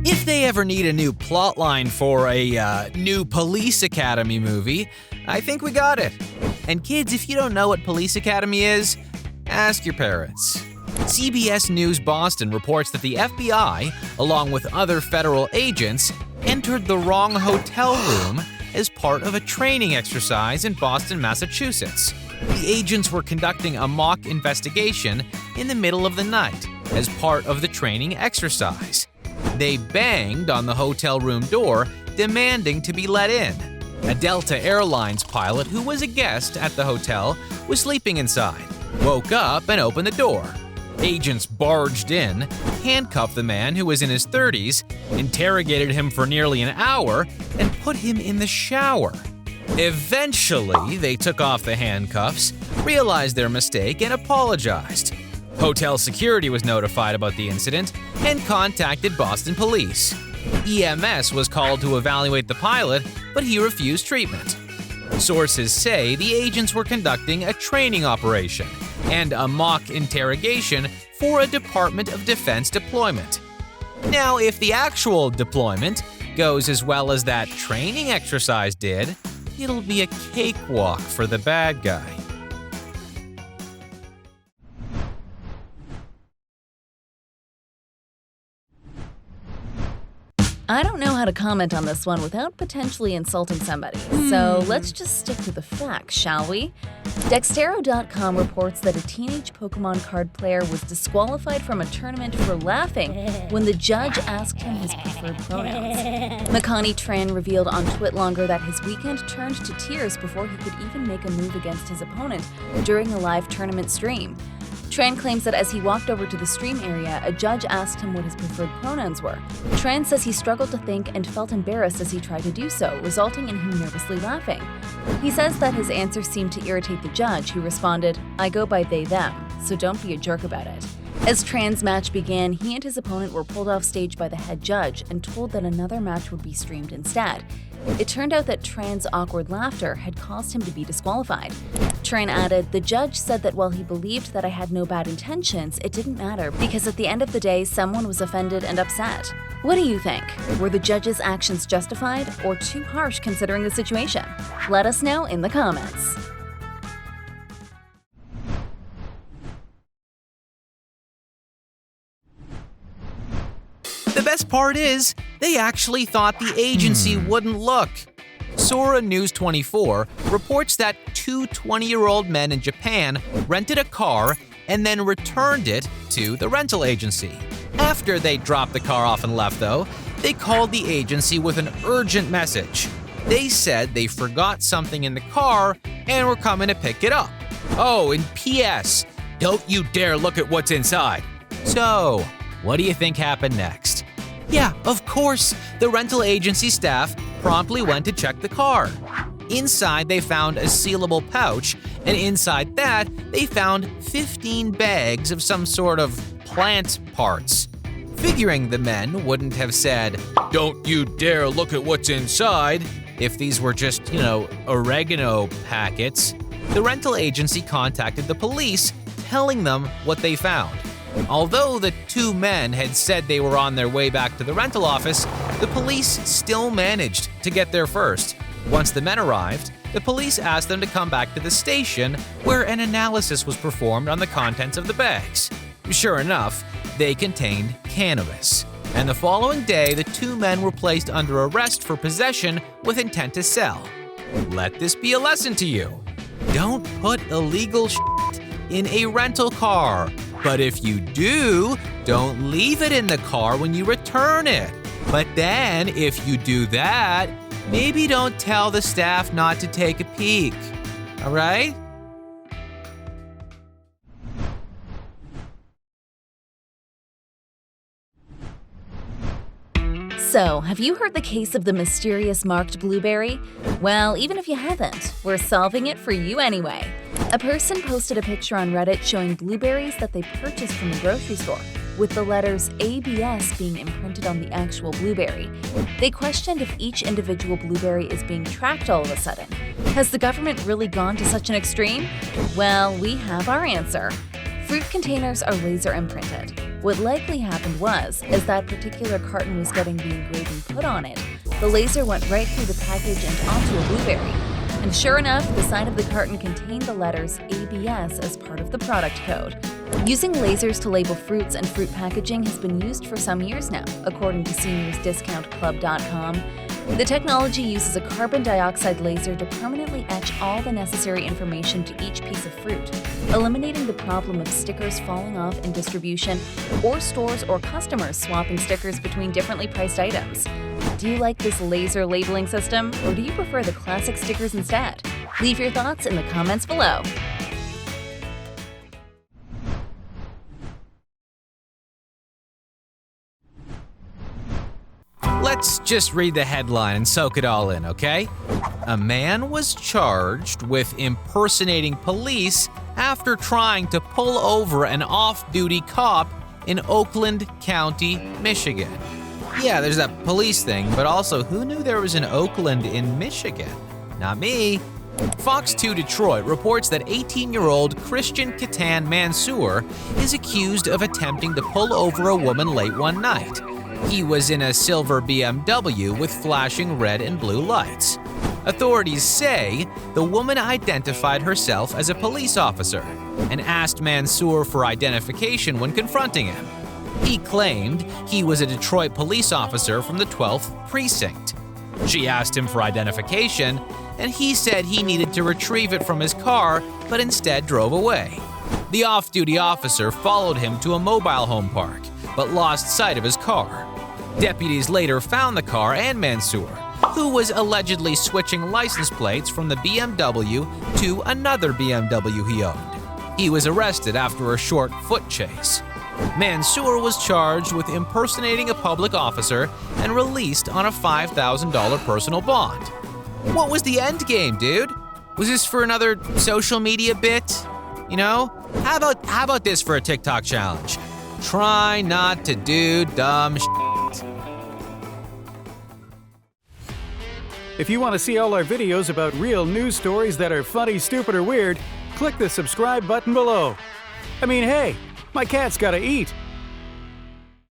If they ever need a new plotline for a new Police Academy movie, I think we got it. And kids, if you don't know what Police Academy is, ask your parents. CBS News Boston reports that the FBI, along with other federal agents, entered the wrong hotel room as part of a training exercise in Boston, Massachusetts. The agents were conducting a mock investigation in the middle of the night as part of the training exercise. They banged on the hotel room door, demanding to be let in. A Delta Airlines pilot who was a guest at the hotel was sleeping inside, woke up and opened the door. Agents barged in, handcuffed the man who was in his 30s, interrogated him for nearly an hour, and put him in the shower. Eventually, they took off the handcuffs, realized their mistake, and apologized. Hotel security was notified about the incident and contacted Boston police. EMS was called to evaluate the pilot, but he refused treatment. Sources say the agents were conducting a training operation and a mock interrogation for a Department of Defense deployment. Now, if the actual deployment goes as well as that training exercise did, it'll be a cakewalk for the bad guy. I don't know how to comment on this one without potentially insulting somebody, so let's just stick to the facts, shall we? Dextero.com reports that a teenage Pokemon card player was disqualified from a tournament for laughing when the judge asked him his preferred pronouns. Makani Tran revealed on Twitlonger that his weekend turned to tears before he could even make a move against his opponent during a live tournament stream. Tran claims that as he walked over to the stream area, a judge asked him what his preferred pronouns were. Tran says he struggled to think and felt embarrassed as he tried to do so, resulting in him nervously laughing. He says that his answer seemed to irritate the judge, who responded, "I go by they, them, so don't be a jerk about it." As Tran's match began, he and his opponent were pulled off stage by the head judge and told that another match would be streamed instead. It turned out that Tran's awkward laughter had caused him to be disqualified. Tran added, "The judge said that while he believed that I had no bad intentions, it didn't matter because at the end of the day, someone was offended and upset." What do you think? Were the judge's actions justified or too harsh considering the situation? Let us know in the comments. The best part is, they actually thought the agency wouldn't look. Sora News 24 reports that two 20-year-old men in Japan rented a car and then returned it to the rental agency. After they dropped the car off and left, though, they called the agency with an urgent message. They said they forgot something in the car and were coming to pick it up. Oh, and P.S. Don't you dare look at what's inside. So, what do you think happened next? Yeah, of course, the rental agency staff promptly went to check the car. Inside, they found a sealable pouch, and inside that, they found 15 bags of some sort of plant parts. Figuring the men wouldn't have said, "Don't you dare look at what's inside," if these were just, oregano packets, the rental agency contacted the police, telling them what they found. Although the two men had said they were on their way back to the rental office, the police still managed to get there first. Once the men arrived, the police asked them to come back to the station where an analysis was performed on the contents of the bags. Sure enough, they contained cannabis. And the following day, the two men were placed under arrest for possession with intent to sell. Let this be a lesson to you. Don't put illegal shit in a rental car. But if you do, don't leave it in the car when you return it. But then, if you do that, maybe don't tell the staff not to take a peek. All right? So, have you heard the case of the mysterious marked blueberry? Well, even if you haven't, we're solving it for you anyway. A person posted a picture on Reddit showing blueberries that they purchased from the grocery store, with the letters ABS being imprinted on the actual blueberry. They questioned if each individual blueberry is being tracked all of a sudden. Has the government really gone to such an extreme? Well, we have our answer. Fruit containers are laser imprinted. What likely happened was, as that particular carton was getting the engraving put on it, the laser went right through the package and onto a blueberry. And sure enough, the side of the carton contained the letters ABS as part of the product code. Using lasers to label fruits and fruit packaging has been used for some years now, according to seniorsdiscountclub.com. The technology uses a carbon dioxide laser to permanently etch all the necessary information to each piece of fruit, eliminating the problem of stickers falling off in distribution or stores or customers swapping stickers between differently priced items. Do you like this laser labeling system, or do you prefer the classic stickers instead? Leave your thoughts in the comments below. Let's just read the headline and soak it all in, okay? A man was charged with impersonating police after trying to pull over an off-duty cop in Oakland County, Michigan. Yeah, there's that police thing, but also, who knew there was an Oakland in Michigan? Not me. Fox 2 Detroit reports that 18-year-old Christian Catan Mansour is accused of attempting to pull over a woman late one night. He was in a silver BMW with flashing red and blue lights. Authorities say the woman identified herself as a police officer and asked Mansour for identification when confronting him. He claimed he was a Detroit police officer from the 12th Precinct. She asked him for identification, and he said he needed to retrieve it from his car, but instead drove away. The off-duty officer followed him to a mobile home park, but lost sight of his car. Deputies later found the car and Mansour, who was allegedly switching license plates from the BMW to another BMW he owned. He was arrested after a short foot chase. Mansour was charged with impersonating a public officer and released on a $5,000 personal bond. What was the end game, dude? Was this for another social media bit? You know? How about this for a TikTok challenge? Try not to do dumb shit. If you want to see all our videos about real news stories that are funny, stupid, or weird, click the subscribe button below. I mean, hey, my cat's gotta eat.